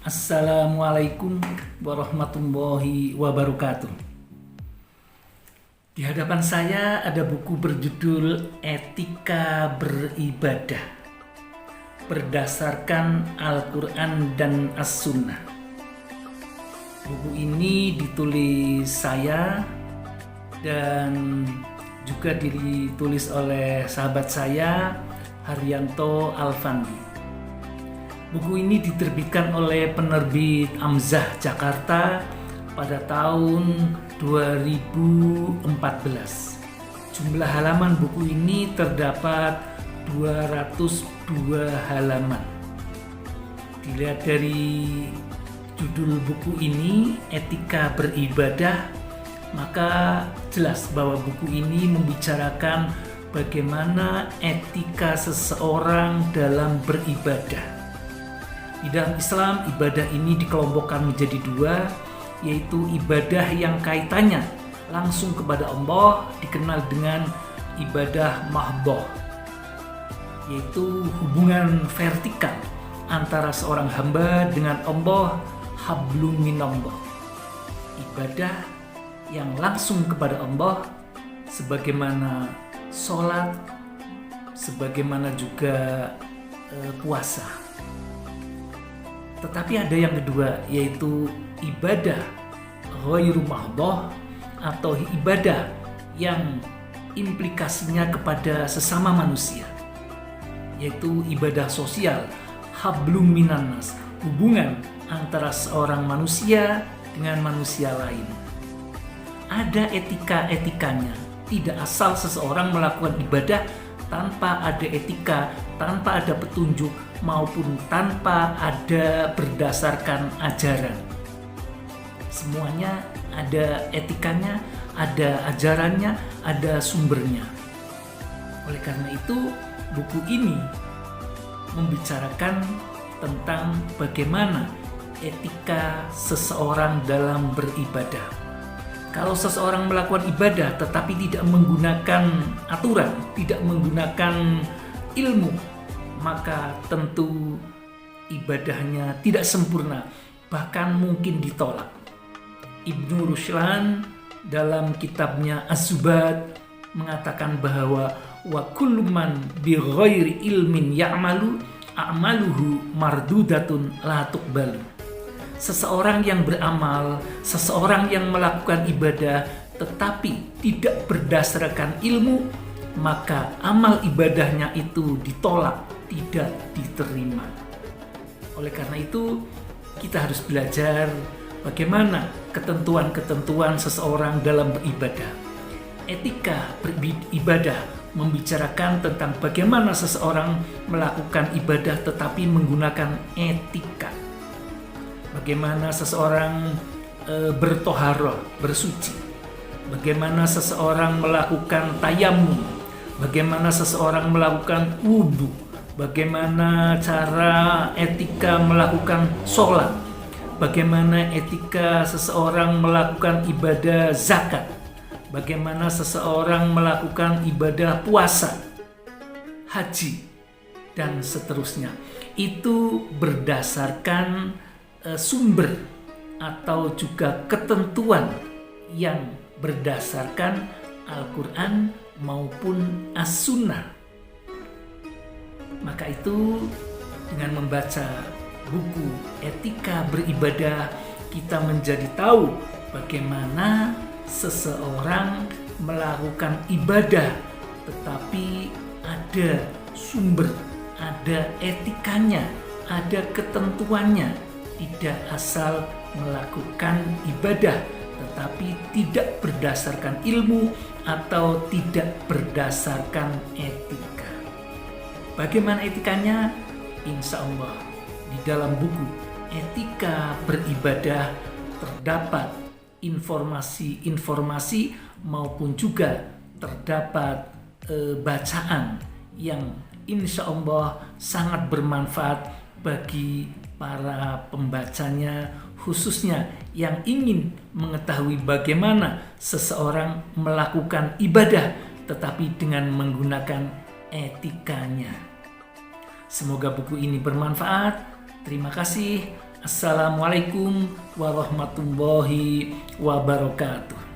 Assalamualaikum warahmatullahi wabarakatuh. Di hadapan saya ada buku berjudul Etika Beribadah berdasarkan Al-Quran dan As-Sunnah. Buku ini ditulis saya dan juga ditulis oleh sahabat saya, Haryanto Alfandi. Buku ini diterbitkan oleh penerbit Amzah Jakarta pada tahun 2014. Jumlah halaman buku ini terdapat 202 halaman. Dilihat dari judul buku ini, Etika Beribadah, maka jelas bahwa buku ini membicarakan bagaimana etika seseorang dalam beribadah. Di dalam Islam, ibadah ini dikelompokkan menjadi dua, yaitu ibadah yang kaitannya langsung kepada Allah dikenal dengan ibadah mahdhah, yaitu hubungan vertikal antara seorang hamba dengan Allah, hablum minallah. Ibadah yang langsung kepada Allah sebagaimana sholat, sebagaimana juga puasa. Tetapi ada yang kedua, yaitu ibadah ghairu mahdhah atau ibadah yang implikasinya kepada sesama manusia, yaitu ibadah sosial, hablum minannas, hubungan antara seorang manusia dengan manusia lain. Ada etika-etikanya, tidak asal seseorang melakukan ibadah tanpa ada etika, tanpa ada petunjuk, maupun tanpa ada berdasarkan ajaran. Semuanya ada etikanya, ada ajarannya, ada sumbernya. Oleh karena itu, buku ini membicarakan tentang bagaimana etika seseorang dalam beribadah. Kalau seseorang melakukan ibadah tetapi tidak menggunakan aturan, tidak menggunakan ilmu, maka tentu ibadahnya tidak sempurna, bahkan mungkin ditolak. Ibnu Rushdan dalam kitabnya Az-Zubad mengatakan bahwa wa kullu man bi ghairi ilmin ya'malu a'maluhu mardudatun la tuqbalu. Seseorang yang beramal, seseorang yang melakukan ibadah tetapi tidak berdasarkan ilmu, maka amal ibadahnya itu ditolak, tidak diterima. Oleh karena itu, kita harus belajar bagaimana ketentuan-ketentuan seseorang dalam beribadah. Etika beribadah membicarakan tentang bagaimana seseorang melakukan ibadah tetapi menggunakan etika. Bagaimana seseorang bertoharoh, bersuci. Bagaimana seseorang melakukan tayamum. Bagaimana seseorang melakukan wudhu. Bagaimana cara etika melakukan sholat. Bagaimana etika seseorang melakukan ibadah zakat. Bagaimana seseorang melakukan ibadah puasa, haji, dan seterusnya. Itu berdasarkan sumber atau juga ketentuan yang berdasarkan Al-Quran maupun As-Sunnah. Maka itu dengan membaca buku Etika Beribadah, kita menjadi tahu bagaimana seseorang melakukan ibadah tetapi ada sumber, ada etikanya, ada ketentuannya. Tidak asal melakukan ibadah tetapi tidak berdasarkan ilmu atau tidak berdasarkan etika. Bagaimana etikanya? Insya Allah di dalam buku Etika Beribadah terdapat informasi-informasi maupun juga terdapat bacaan yang insya Allah sangat bermanfaat bagi para pembacanya, khususnya yang ingin mengetahui bagaimana seseorang melakukan ibadah tetapi dengan menggunakan etikanya. Semoga buku ini bermanfaat. Terima kasih. Assalamualaikum warahmatullahi wabarakatuh.